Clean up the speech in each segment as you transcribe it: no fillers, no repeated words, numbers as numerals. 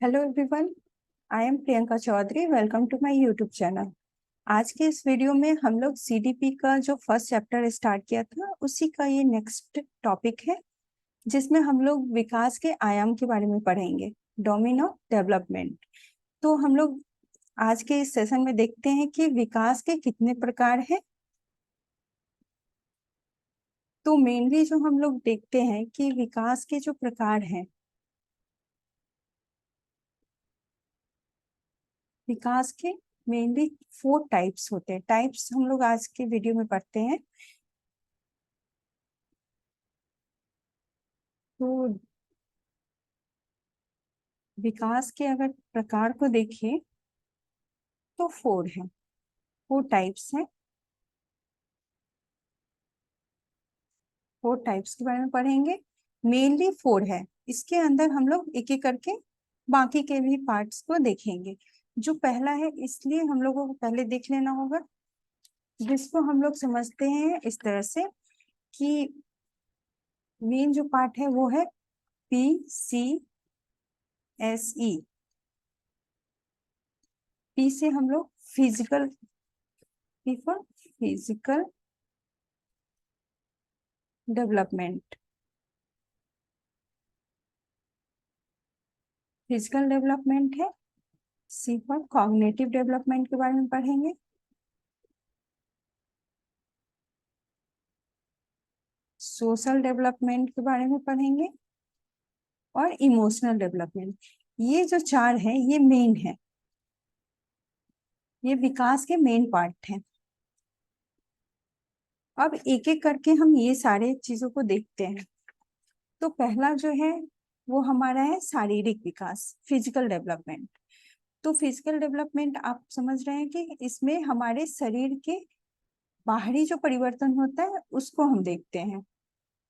Hello everyone, I am Priyanka Chaudhary. Welcome to my YouTube channel. आज के इस वीडियो में हम लोग सीडीपी का जो फर्स्ट चैप्टर स्टार्ट किया था उसी का ये नेक्स्ट टॉपिक है, जिसमें हम लोग विकास के आयाम के बारे में पढ़ेंगे, डोमेन ऑफ डेवलपमेंट। तो हम लोग आज के इस सेशन में देखते हैं कि विकास के कितने प्रकार हैं। तो मेनली जो हम लोग देखते हैं कि विकास के जो प्रकार हैं, विकास के मेनली 4 टाइप्स होते हैं। टाइप्स हम लोग आज के वीडियो में पढ़ते हैं। तो विकास के अगर प्रकार को देखें तो 4 है, 4 टाइप्स हैं। 4 टाइप्स के बारे में पढ़ेंगे। मेनली 4 है, इसके अंदर हम लोग एक एक करके बाकी के भी पार्ट्स को देखेंगे। जो पहला है, इसलिए हम लोगों को पहले देख लेना होगा, जिसको हम लोग समझते हैं इस तरह से कि मेन जो पार्ट है वो है PCSE। पी से हम लोग physical, P for physical development, physical development है। सी फॉर कॉग्निटिव डेवलपमेंट के बारे में पढ़ेंगे। सोशल डेवलपमेंट के बारे में पढ़ेंगे और इमोशनल डेवलपमेंट। ये जो 4 है ये मेन है, ये विकास के मेन पार्ट हैं। अब एक एक करके हम ये सारे चीजों को देखते हैं। तो पहला जो है वो हमारा है शारीरिक विकास, फिजिकल डेवलपमेंट। तो फिजिकल डेवलपमेंट आप समझ रहे हैं कि इसमें हमारे शरीर के बाहरी जो परिवर्तन होता है उसको हम देखते हैं,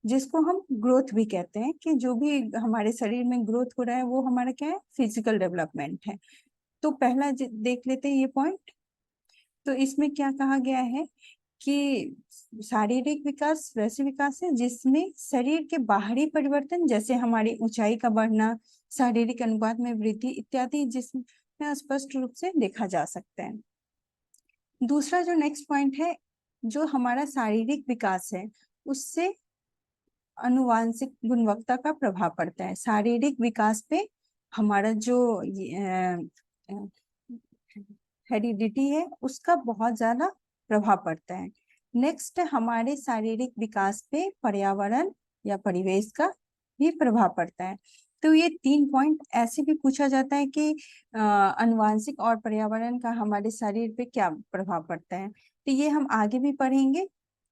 जिसको हम ग्रोथ भी कहते हैं। कि जो भी हमारे शरीर में ग्रोथ हो रहा है वो हमारा क्या है, फिजिकल डेवलपमेंट है। तो पहला देख लेते हैं ये पॉइंट। तो इसमें क्या कहा गया है कि शारीरिक विकास वैसे विकास है जिसमें शरीर के बाहरी परिवर्तन, जैसे हमारी ऊंचाई का बढ़ना, शारीरिक अनुपात में वृद्धि इत्यादि, जिसमें स्पष्ट रूप से देखा जा सकता है। दूसरा जो नेक्स्ट पॉइंट है, जो हमारा शारीरिक विकास है उससे अनुवांशिक गुणवत्ता का प्रभाव पड़ता है। शारीरिक विकास पे हमारा जो हेरिडिटी है उसका बहुत ज्यादा प्रभाव पड़ता है। नेक्स्ट, हमारे शारीरिक विकास पे पर्यावरण या परिवेश का भी प्रभाव पड़ता है। तो ये 3 पॉइंट ऐसे भी पूछा जाता है कि अनुवांशिक और पर्यावरण का हमारे शरीर पे क्या प्रभाव पड़ता है। तो ये हम आगे भी पढ़ेंगे।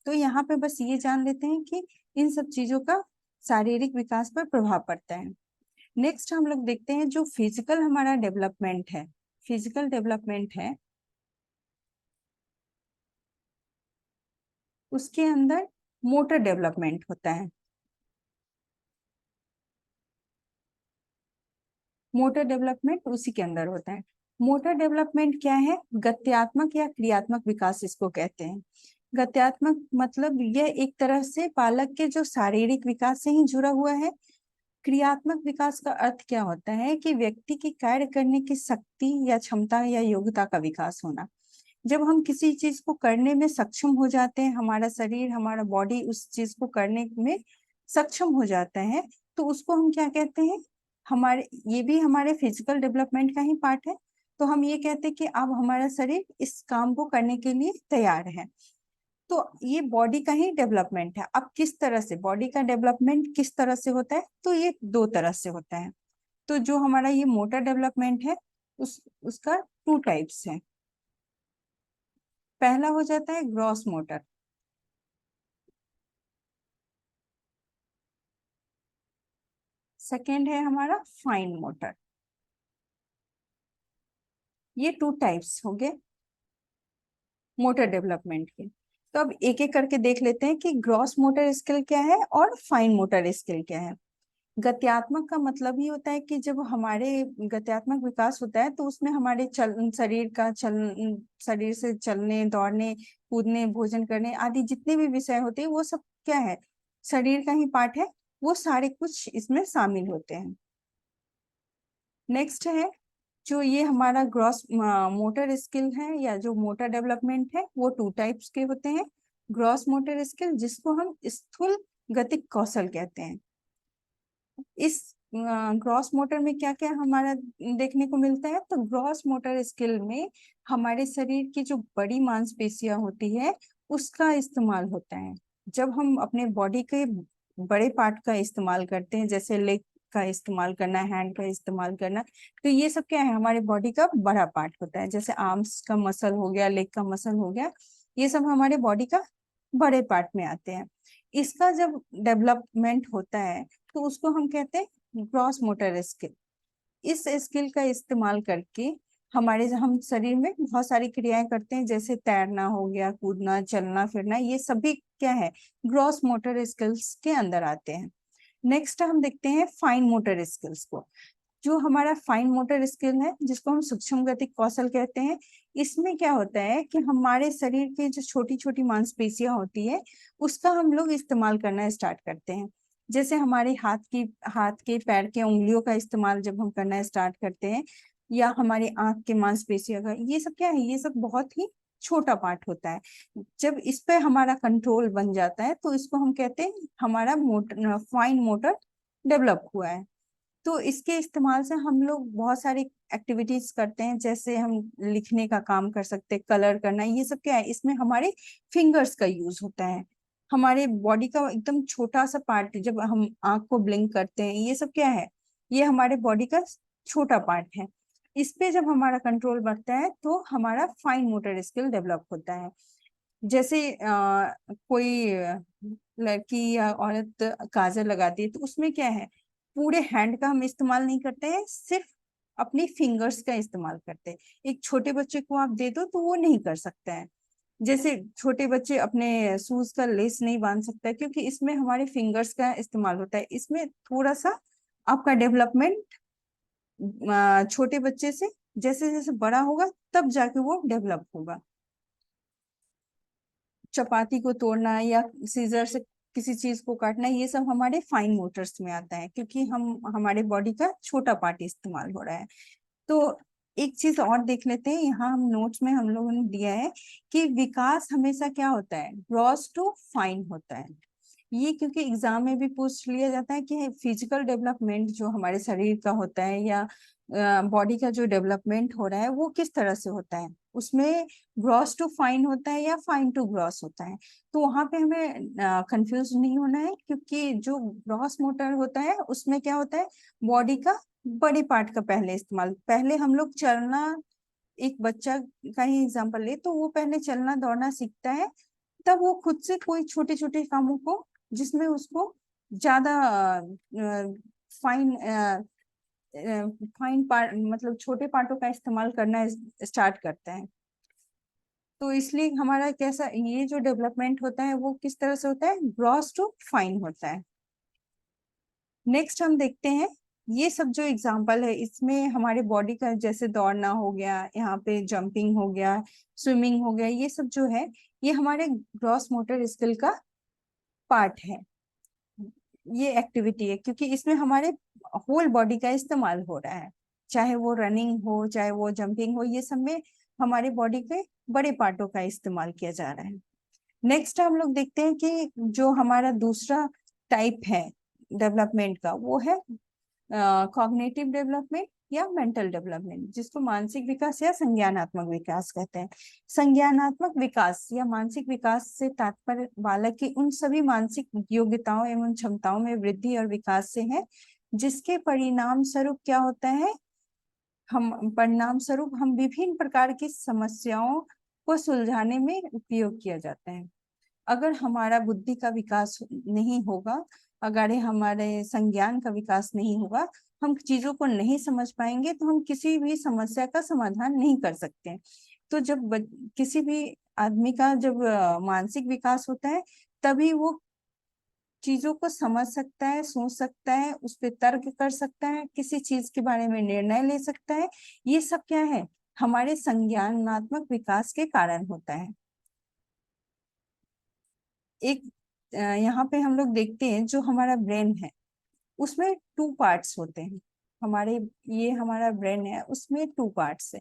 तो यहाँ पे बस ये जान लेते हैं कि इन सब चीजों का शारीरिक विकास पर प्रभाव पड़ता है। नेक्स्ट हम लोग देखते हैं जो फिजिकल हमारा डेवलपमेंट है, फिजिकल डेवलपमेंट है उसके अंदर मोटर डेवलपमेंट होता है। मोटर डेवलपमेंट उसी के अंदर होता है। मोटर डेवलपमेंट क्या है, गत्यात्मक या क्रियात्मक विकास इसको कहते हैं। गत्यात्मक मतलब यह एक तरह से बालक के जो शारीरिक विकास से ही जुड़ा हुआ है। क्रियात्मक विकास का अर्थ क्या होता है कि व्यक्ति की कार्य करने की शक्ति या क्षमता या योग्यता का विकास होना। जब हम किसी चीज को करने में सक्षम हो जाते हैं, हमारा शरीर, हमारा बॉडी उस चीज को करने में सक्षम हो जाता है, तो उसको हम क्या कहते हैं, हमारे, ये भी हमारे फिजिकल डेवलपमेंट का ही पार्ट है। तो हम ये कहते हैं कि अब हमारा शरीर इस काम को करने के लिए तैयार है। तो ये बॉडी का ही डेवलपमेंट है। अब किस तरह से बॉडी का डेवलपमेंट किस तरह से होता है, तो ये 2 तरह से होता है। तो जो हमारा ये मोटर डेवलपमेंट है उसका 2 टाइप्स है। पहला हो जाता है ग्रॉस मोटर, सेकेंड है हमारा फाइन मोटर। ये 2 टाइप्स हो गए मोटर डेवलपमेंट के। तो अब एक एक करके देख लेते हैं कि ग्रॉस मोटर स्किल क्या है और फाइन मोटर स्किल क्या है। गत्यात्मक का मतलब ही होता है कि जब हमारे गत्यात्मक विकास होता है तो उसमें हमारे शरीर का शरीर से चलने, दौड़ने, कूदने, भोजन करने आदि जितने भी विषय होते हैं वो सब क्या है, शरीर का ही पार्ट है। वो सारे कुछ इसमें शामिल होते हैं। नेक्स्ट है जो ये हमारा ग्रॉस मोटर स्किल है या जो मोटर डेवलपमेंट है, वो 2 टाइप्स के होते हैं। ग्रॉस मोटर स्किल जिसको हम स्थूल गतिक कौशल कहते हैं। इस ग्रॉस मोटर में क्या क्या हमारा देखने को मिलता है, तो ग्रॉस मोटर स्किल में हमारे शरीर की जो बड़ी मांसपेशियां होती है उसका इस्तेमाल होता है। जब हम अपने बॉडी के बड़े पार्ट का इस्तेमाल करते हैं, जैसे लेग का इस्तेमाल करना, हैंड का इस्तेमाल करना, तो ये सब क्या है, हमारे बॉडी का बड़ा पार्ट होता है। जैसे आर्म्स का मसल हो गया, लेग का मसल हो गया, ये सब हमारे बॉडी का बड़े पार्ट में आते हैं। इसका जब डेवलपमेंट होता है तो उसको हम कहते हैं ग्रॉस मोटर स्किल। इस स्किल का इस्तेमाल करके हम शरीर में बहुत सारी क्रियाएं करते हैं, जैसे तैरना हो गया, कूदना, चलना फिरना, ये सभी क्या है, ग्रॉस मोटर स्किल्स के अंदर आते हैं। नेक्स्ट हम देखते हैं फाइन मोटर स्किल्स को। जो हमारा फाइन मोटर स्किल है, जिसको हम सूक्ष्म गतिक कौशल कहते हैं, इसमें क्या होता है कि हमारे शरीर की जो छोटी छोटी मांसपेशियां होती है उसका हम लोग इस्तेमाल करना स्टार्ट करते हैं। जैसे हमारे हाथ के पैर के उंगलियों का इस्तेमाल जब हम करना स्टार्ट करते हैं, या हमारी आंख के मांसपेशियों का, ये सब क्या है, ये सब बहुत ही छोटा पार्ट होता है। जब इस पे हमारा कंट्रोल बन जाता है तो इसको हम कहते हैं हमारा मोटर, फाइन मोटर डेवलप हुआ है। तो इसके इस्तेमाल से हम लोग बहुत सारी एक्टिविटीज करते हैं, जैसे हम लिखने का काम कर सकते हैं, कलर करना, ये सब क्या है, इसमें हमारे फिंगर्स का यूज होता है। हमारे बॉडी का एकदम छोटा सा पार्ट, जब हम आंख को ब्लिंक करते हैं, ये सब क्या है, ये हमारे बॉडी का छोटा पार्ट है। इस पे जब हमारा कंट्रोल बढ़ता है तो हमारा फाइन मोटर स्किल डेवलप होता है। जैसे कोई लड़की या औरत काजल लगाती है, तो उसमें क्या है, पूरे हैंड का हम इस्तेमाल नहीं करते हैं, सिर्फ अपनी फिंगर्स का इस्तेमाल करते हैं। एक छोटे बच्चे को आप दे दो तो वो नहीं कर सकता है। जैसे छोटे बच्चे अपने शूज का लेस नहीं बांध सकता है, क्योंकि इसमें हमारे फिंगर्स का इस्तेमाल होता है। इसमें थोड़ा सा आपका डेवलपमेंट छोटे बच्चे से जैसे जैसे बड़ा होगा तब जाके वो डेवलप होगा। चपाती को तोड़ना या सीजर से किसी चीज को काटना, ये सब हमारे फाइन मोटर्स में आता है, क्योंकि हम हमारे बॉडी का छोटा पार्ट इस्तेमाल हो रहा है। तो एक चीज और देख लेते हैं, यहाँ हम नोट्स में हम लोगों ने दिया है कि विकास हमेशा क्या होता है, ग्रॉस टू फाइन होता है। ये क्योंकि एग्जाम में भी पूछ लिया जाता है कि फिजिकल डेवलपमेंट जो हमारे शरीर का होता है या बॉडी का जो डेवलपमेंट हो रहा है वो किस तरह से होता है, उसमें ग्रॉस टू फाइन होता है या फाइन टू ग्रॉस होता है। तो वहां पे हमें कंफ्यूज नहीं होना है, क्योंकि जो ग्रॉस मोटर होता है उसमें क्या होता है, बॉडी का बड़ी पार्ट का पहले इस्तेमाल। पहले हम लोग चलना, एक बच्चा का ही एग्जांपल ले तो वो पहले चलना दौड़ना सीखता है, तब वो खुद से कोई छोटे छोटे कामों को, जिसमें उसको ज्यादा फाइन फाइन पार्ट, मतलब छोटे पार्टों का इस्तेमाल करना स्टार्ट करता है। तो इसलिए हमारा कैसा, ये जो डेवलपमेंट होता है वो किस तरह से होता है, ग्रॉस टू फाइन होता है। नेक्स्ट हम देखते हैं, ये सब जो एग्जांपल है इसमें हमारे बॉडी का, जैसे दौड़ना हो गया, यहाँ पे जंपिंग हो गया, स्विमिंग हो गया, ये सब जो है ये हमारे ग्रॉस मोटर स्किल का पार्ट है। ये एक्टिविटी है क्योंकि इसमें हमारे होल बॉडी का इस्तेमाल हो रहा है, चाहे वो रनिंग हो चाहे वो जंपिंग हो, ये सब में हमारे बॉडी के बड़े पार्टों का इस्तेमाल किया जा रहा है। नेक्स्ट हम लोग देखते हैं कि जो हमारा दूसरा टाइप है डेवलपमेंट का, वो है कॉग्निटिव डेवलपमेंट या मेंटल डेवलपमेंट, जिसको मानसिक विकास या संज्ञानात्मक विकास कहते हैं। संज्ञानात्मक विकास या मानसिक विकास से तात्पर्य बालक की उन सभी मानसिक योग्यताओं एवं क्षमताओं में वृद्धि और विकास से है, जिसके परिणाम स्वरूप क्या होता है, हम विभिन्न प्रकार की समस्याओं को सुलझाने में उपयोग किया जाता है। अगर हमारा बुद्धि का विकास नहीं होगा, अगर हमारे संज्ञान का विकास नहीं होगा, हम चीजों को नहीं समझ पाएंगे, तो हम किसी भी समस्या का समाधान नहीं कर सकते। तो जब किसी भी आदमी का जब मानसिक विकास होता है, तभी वो चीजों को समझ सकता है, सोच सकता है, उस पर तर्क कर सकता है, किसी चीज के बारे में निर्णय ले सकता है। ये सब क्या है, हमारे संज्ञानात्मक विकास के कारण होता है। एक यहाँ पे हम लोग देखते हैं जो हमारा ब्रेन है उसमें 2 पार्ट्स होते हैं। हमारे ये हमारा ब्रेन है, उसमें 2 पार्ट्स है,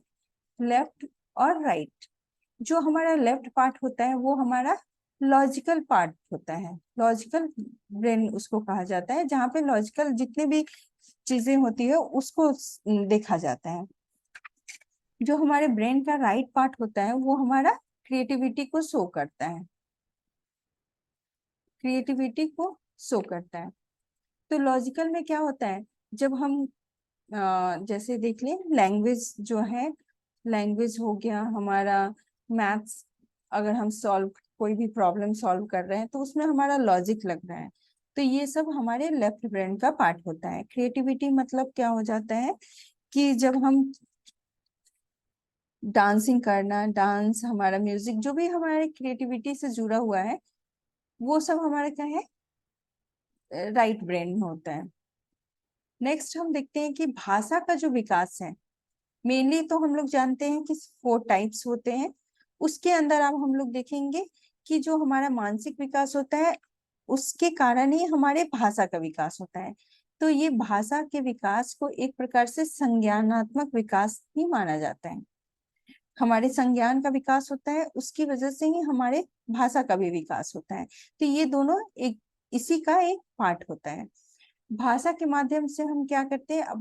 लेफ्ट और राइट। जो हमारा लेफ्ट पार्ट होता है वो हमारा लॉजिकल पार्ट होता है, लॉजिकल ब्रेन उसको कहा जाता है, जहाँ पे लॉजिकल जितने भी चीजें होती है उसको देखा जाता है। जो हमारे ब्रेन का राइट पार्ट होता है वो हमारा क्रिएटिविटी को शो करता है, क्रिएटिविटी को शो करता है। तो लॉजिकल में क्या होता है, जब हम जैसे देख लें लैंग्वेज जो है, लैंग्वेज हो गया हमारा, मैथ्स, अगर हम सॉल्व कोई भी प्रॉब्लम सॉल्व कर रहे हैं तो उसमें हमारा लॉजिक लग रहा है, तो ये सब हमारे लेफ्ट ब्रेन का पार्ट होता है। क्रिएटिविटी मतलब क्या हो जाता है कि जब हम डांसिंग करना, डांस, हमारा म्यूजिक, जो भी हमारे क्रिएटिविटी से जुड़ा हुआ है वो सब हमारा क्या है, राइट ब्रेन में होता है। नेक्स्ट हम देखते हैं कि भाषा का जो विकास है, मेनली तो हम लोग जानते हैं कि 4 टाइप्स होते हैं। उसके अंदर अब हम लोग देखेंगे कि जो हमारा मानसिक विकास होता है उसके कारण ही हमारे भाषा का विकास होता है। तो ये भाषा के विकास को एक प्रकार से संज्ञानात्मक विकास ही माना जाता है। हमारे संज्ञान का विकास होता है, उसकी वजह से ही हमारे भाषा का भी विकास होता है। तो ये दोनों एक इसी का एक पार्ट होता है। भाषा के माध्यम से हम क्या करते हैं, अब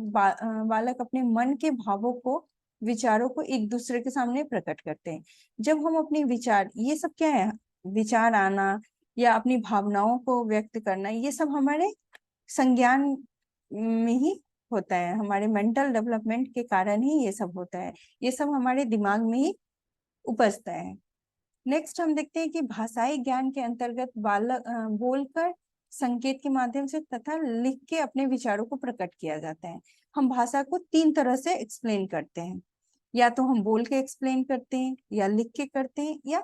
बालक अपने मन के भावों को, विचारों को एक दूसरे के सामने प्रकट करते हैं। जब हम अपने विचार, ये सब क्या है, विचार आना या अपनी भावनाओं को व्यक्त करना, ये सब हमारे संज्ञान में ही होता है, हमारे मेंटल डेवलपमेंट के कारण ही ये सब होता है, ये सब हमारे दिमाग में ही उपजता है। नेक्स्ट हम देखते हैं कि भाषाई ज्ञान के अंतर्गत बालक बोलकर, संकेत के माध्यम से तथा लिख के अपने विचारों को प्रकट किया जाता है। हम भाषा को 3 तरह से एक्सप्लेन करते हैं, या तो हम बोल के एक्सप्लेन करते हैं, या लिख के करते हैं, या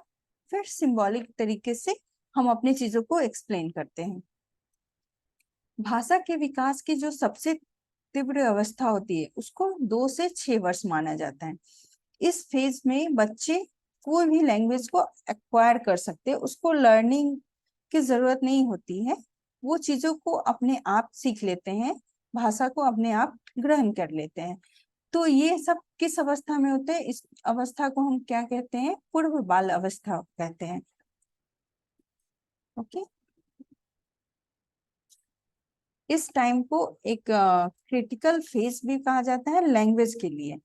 फिर सिंबॉलिक तरीके से हम अपनी चीजों को एक्सप्लेन करते हैं। भाषा के विकास की जो सबसे तीव्र अवस्था होती है उसको 2 से 6 वर्ष माना जाता है। इस फेज में बच्चे कोई भी लैंग्वेज को एक्वायर कर सकते हैं, उसको लर्निंग की जरूरत नहीं होती है, वो चीजों को अपने आप सीख लेते हैं, भाषा को अपने आप ग्रहण कर लेते हैं। तो ये सब किस अवस्था में होते हैं, इस अवस्था को हम क्या कहते हैं, पूर्व बाल अवस्था कहते हैं। ओके, इस टाइम को एक क्रिटिकल फेज भी कहा जाता है लैंग्वेज के लिए,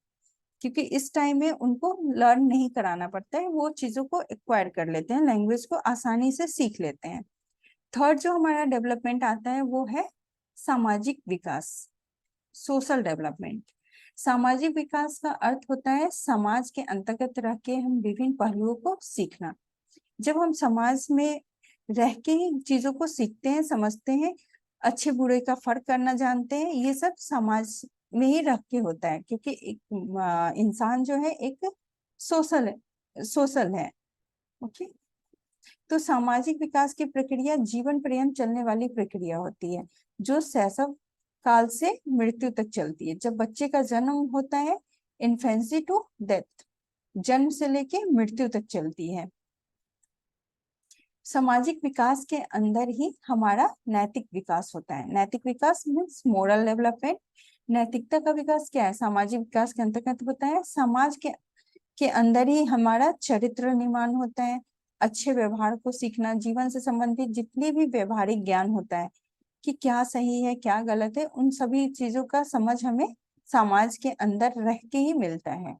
क्योंकि इस टाइम में उनको लर्न नहीं कराना पड़ता है, वो चीजों को एक्वायर कर लेते हैं, लैंग्वेज को आसानी से सीख लेते हैं। थर्ड जो हमारा डेवलपमेंट आता है वो है सामाजिक विकास, सोशल डेवलपमेंट। सामाजिक विकास का अर्थ होता है समाज के अंतर्गत रह के हम विभिन्न पहलुओं को सीखना। जब हम समाज में रह के ही चीजों को सीखते हैं, समझते हैं, अच्छे बुरे का फर्क करना जानते हैं, ये सब समाज में ही रह के होता है, क्योंकि एक इंसान जो है एक सोशल सोशल है। ओके, तो सामाजिक विकास की प्रक्रिया जीवन पर्यंत चलने वाली प्रक्रिया होती है, जो शैशव काल से मृत्यु तक चलती है। जब बच्चे का जन्म होता है, इन्फेंसी टू डेथ, जन्म से लेके मृत्यु तक चलती है। सामाजिक विकास के अंदर ही हमारा नैतिक विकास होता है। नैतिक विकास मीन्स मोरल डेवलपमेंट। नैतिकता का विकास क्या है, सामाजिक विकास के अंतर्गत होता है। समाज के अंदर ही हमारा चरित्र निर्माण होता है, अच्छे व्यवहार को सीखना, जीवन से संबंधित जितनी भी व्यवहारिक ज्ञान होता है कि क्या सही है क्या गलत है, उन सभी चीजों का समझ हमें समाज के अंदर रह के ही मिलता है।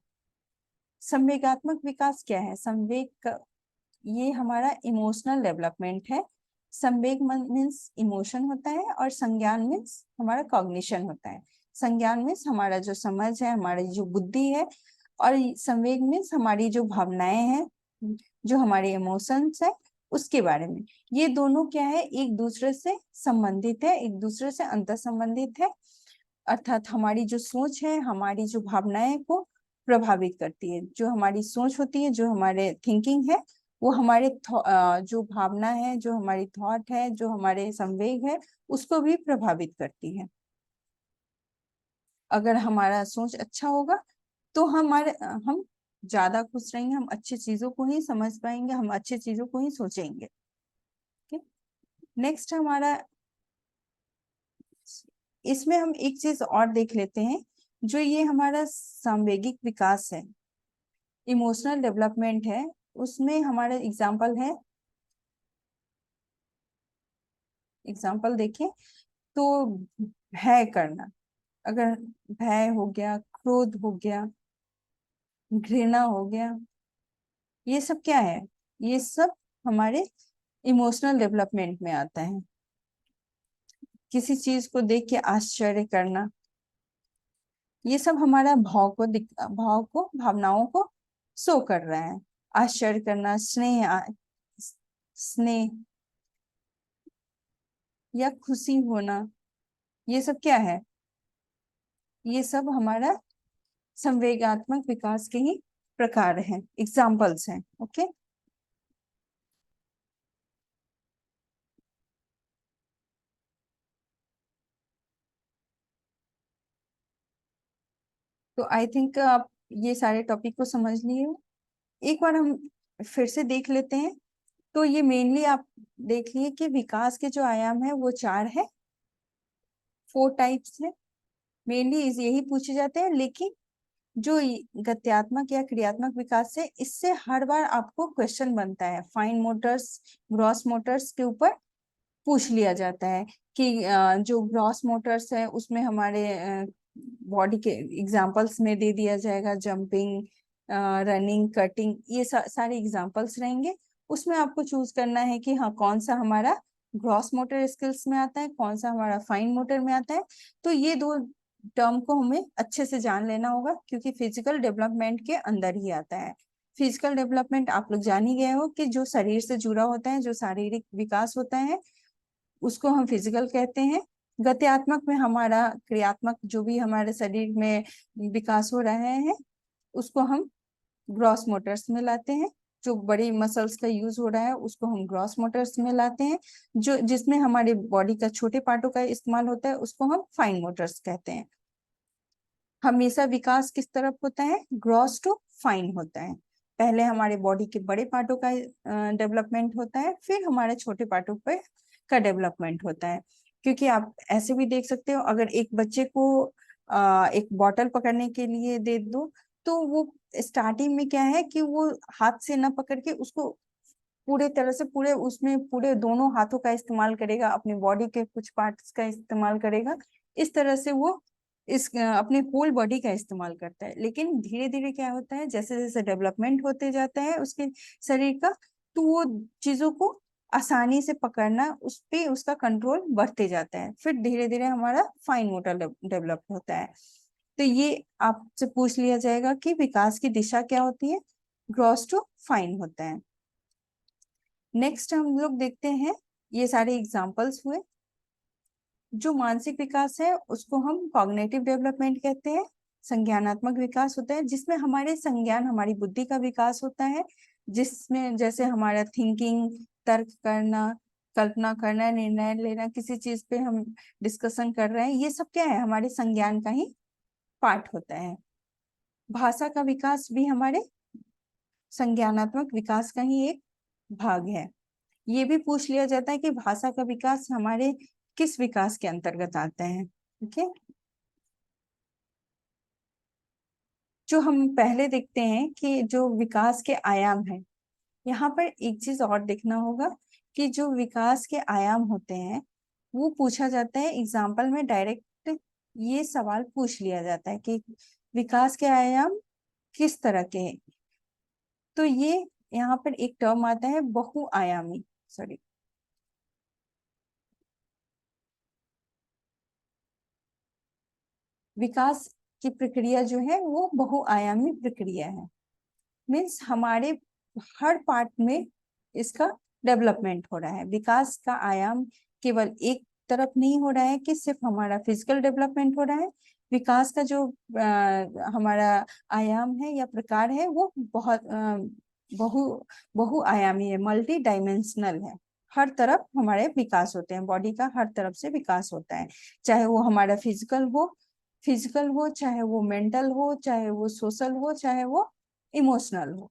संवेगात्मक विकास क्या है, संवेग, ये हमारा इमोशनल डेवलपमेंट है। संवेग मीन्स इमोशन होता है, और संज्ञान मीन्स हमारा कॉग्निशन होता है। संज्ञान मीन्स हमारा जो समझ है, हमारी जो बुद्धि है, और संवेग मीन्स हमारी जो भावनाएं हैं, जो हमारे इमोशंस है, उसके बारे में। ये दोनों क्या है, एक दूसरे से संबंधित है, एक दूसरे से अंतर संबंधित है। अर्थात हमारी जो सोच है, हमारी जो भावनाएं को प्रभावित करती है। जो हमारी सोच होती है, जो हमारे थिंकिंग है, वो हमारे जो भावना है, जो हमारी थॉट है, जो हमारे संवेग है, उसको भी प्रभावित करती है। अगर हमारा सोच अच्छा होगा तो हम ज्यादा खुश रहेंगे, हम अच्छी चीजों को ही समझ पाएंगे, हम अच्छी चीजों को ही सोचेंगे। नेक्स्ट हमारा इसमें हम एक चीज और देख लेते हैं, जो ये हमारा सांवेगिक विकास है, इमोशनल डेवलपमेंट है, उसमें हमारा एग्जाम्पल देखें तो भय करना, अगर भय हो गया, क्रोध हो गया, घृणा हो गया, ये सब क्या है, ये सब हमारे इमोशनल डेवलपमेंट में आता है। किसी चीज को देख के आश्चर्य करना, ये सब हमारा भावनाओं को शो कर रहा है। आश्चर्य करना, स्नेह या खुशी होना, ये सब क्या है, ये सब हमारा संवेगात्मक विकास के ही प्रकार हैं, एग्जाम्पल्स हैं। ओके, तो आई थिंक आप ये सारे टॉपिक को समझ लिए हो। एक बार हम फिर से देख लेते हैं। तो ये मेनली आप देख लिए कि विकास के जो आयाम है वो 4 है, 4 टाइप्स है। मेनली यही पूछे जाते हैं, लेकिन जो गत्यात्मक या क्रियात्मक विकास है, इससे हर बार आपको क्वेश्चन बनता है, फाइन मोटर्स, ग्रॉस मोटर्स के ऊपर पूछ लिया जाता है कि जो ग्रॉस मोटर्स है उसमें हमारे बॉडी के एग्जांपल्स में दे दिया जाएगा, जंपिंग, रनिंग, कटिंग, ये सारे एग्जांपल्स रहेंगे। उसमें आपको चूज करना है कि हाँ, कौन सा हमारा ग्रॉस मोटर स्किल्स में आता है, कौन सा हमारा फाइन मोटर में आता है। तो ये दो टर्म को हमें अच्छे से जान लेना होगा, क्योंकि फिजिकल डेवलपमेंट के अंदर ही आता है। फिजिकल डेवलपमेंट आप लोग जान ही गए हो कि जो शरीर से जुड़ा होता है, जो शारीरिक विकास होता है, उसको हम फिजिकल कहते हैं। गत्यात्मक में हमारा क्रियात्मक जो भी हमारे शरीर में विकास हो रहे हैं, उसको हम ग्रॉस मोटर्स में लाते हैं। जो बड़ी मसल्स का यूज हो रहा है उसको हम ग्रॉस मोटर्स में लाते हैं। जो जिसमें हमारे बॉडी का छोटे पार्टों का इस्तेमाल होता है उसको हम फाइन मोटर्स कहते हैं। हमेशा विकास किस तरफ होता है, ग्रॉस टू फाइन होता है। पहले हमारे बॉडी के बड़े पार्टों का डेवलपमेंट होता है, फिर हमारे छोटे पार्टों पे का डेवलपमेंट होता है। क्योंकि आप ऐसे भी देख सकते हो, अगर एक बच्चे को एक बॉटल पकड़ने के लिए दे दो, तो वो स्टार्टिंग में क्या है कि वो हाथ से न पकड़ के उसको पूरे तरह से पूरे दोनों हाथों का इस्तेमाल करेगा, अपनी बॉडी के कुछ पार्ट्स का इस्तेमाल करेगा। इस तरह से वो अपने होल बॉडी का इस्तेमाल करता है। लेकिन धीरे धीरे क्या होता है, जैसे जैसे डेवलपमेंट होते जाता है उसके शरीर का, तो वो चीजों को आसानी से पकड़ना, उस पे उसका कंट्रोल बढ़ते जाता है। फिर धीरे धीरे हमारा फाइन मोटर डेवलप होता है। तो ये आपसे पूछ लिया जाएगा कि विकास की दिशा क्या होती है, ग्रॉस टू फाइन होता है। नेक्स्ट हम लोग देखते हैं, ये सारे एग्जाम्पल्स हुए। जो मानसिक विकास है उसको हम कॉग्निटिव डेवलपमेंट कहते हैं। संज्ञानात्मक विकास होता है, जिसमें हमारे संज्ञान, हमारी बुद्धि का विकास होता है, जिसमें जैसे हमारा थिंकिंग, तर्क करना, कल्पना करना, निर्णय लेना, किसी चीज पे हम डिस्कशन कर रहे हैं, ये सब क्या है, हमारे संज्ञान का ही पार्ट होता है। भाषा का विकास भी हमारे संज्ञानात्मक विकास का ही एक भाग है। ये भी पूछ लिया जाता है कि भाषा का विकास हमारे किस विकास के अंतर्गत आता है। ओके, जो हम पहले देखते हैं कि जो विकास के आयाम है, यहाँ पर एक चीज और देखना होगा कि जो विकास के आयाम होते हैं वो पूछा जाता है एग्जाम्पल में, डायरेक्ट ये सवाल पूछ लिया जाता है कि विकास के आयाम किस तरह के हैं। तो ये यहाँ पर एक टर्म आता है बहुआयामी, सॉरी, विकास की प्रक्रिया जो है वो बहुआयामी प्रक्रिया है। मीन्स हमारे हर पार्ट में इसका डेवलपमेंट हो रहा है। विकास का आयाम केवल एक तरफ नहीं हो रहा है कि सिर्फ हमारा फिजिकल डेवलपमेंट हो रहा है। विकास का जो हमारा आयाम है या प्रकार है वो बहुत बहु बहुआयामी है, मल्टी डायमेंशनल है। हर तरफ हमारे विकास होते हैं, बॉडी का हर तरफ से विकास होता है, चाहे वो हमारा फिजिकल हो, चाहे वो मेंटल हो, चाहे वो सोशल हो, चाहे वो इमोशनल हो।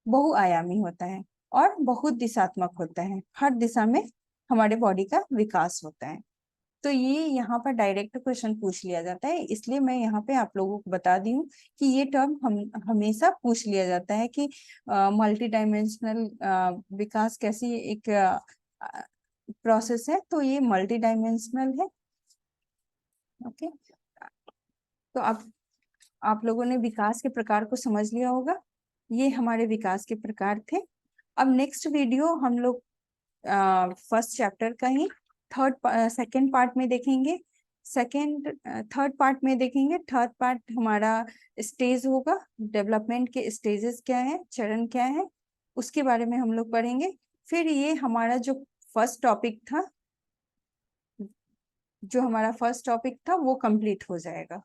बहुआयामी होता है और बहुत दिशात्मक होता है, हर दिशा में हमारे बॉडी का विकास होता है। तो ये यहाँ पर डायरेक्ट क्वेश्चन पूछ लिया जाता है, इसलिए मैं यहाँ पे आप लोगों को बता दी हूँ कि ये टर्म हम हमेशा पूछ लिया जाता है कि मल्टी डायमेंशनल विकास कैसी एक प्रोसेस है, तो ये मल्टी डायमेंशनल है। ओके, तो आप लोगों ने विकास के प्रकार को समझ लिया होगा। ये हमारे विकास के प्रकार थे। अब नेक्स्ट वीडियो हम लोग फर्स्ट चैप्टर का ही सेकेंड पार्ट में देखेंगे। थर्ड पार्ट में देखेंगे। थर्ड पार्ट हमारा स्टेज होगा, डेवलपमेंट के स्टेजेस क्या है, चरण क्या है, उसके बारे में हम लोग पढ़ेंगे। फिर ये हमारा जो फर्स्ट टॉपिक था वो कंप्लीट हो जाएगा।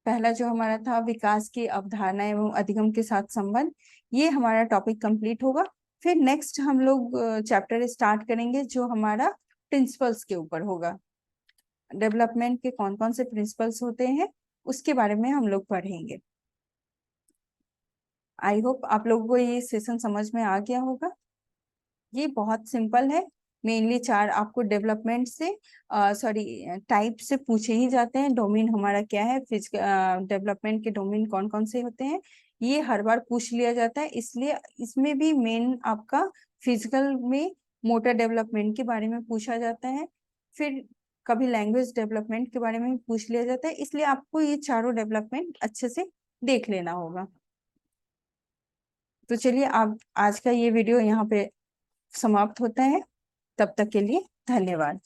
पहला जो हमारा था विकास की अवधारणा एवं अधिगम के साथ संबंध, ये हमारा टॉपिक कंप्लीट होगा। फिर नेक्स्ट हम लोग चैप्टर स्टार्ट करेंगे जो हमारा प्रिंसिपल्स के ऊपर होगा। डेवलपमेंट के कौन कौन से प्रिंसिपल्स होते हैं उसके बारे में हम लोग पढ़ेंगे। आई होप आप लोगों को ये सेशन समझ में आ गया होगा। ये बहुत सिंपल है। मेनली 4 आपको डेवलपमेंट से टाइप से पूछे ही जाते हैं। डोमेन हमारा क्या है, फिजिकल डेवलपमेंट के डोमेन कौन कौन से होते हैं, ये हर बार पूछ लिया जाता है। इसलिए इसमें भी मेन आपका फिजिकल में मोटर डेवलपमेंट के बारे में पूछा जाता है। फिर कभी लैंग्वेज डेवलपमेंट के बारे में पूछ लिया जाता है। इसलिए आपको ये चारों डेवलपमेंट अच्छे से देख लेना होगा। तो चलिए, आप आज का ये वीडियो यहाँ पे समाप्त होता है। तब तक के लिए धन्यवाद।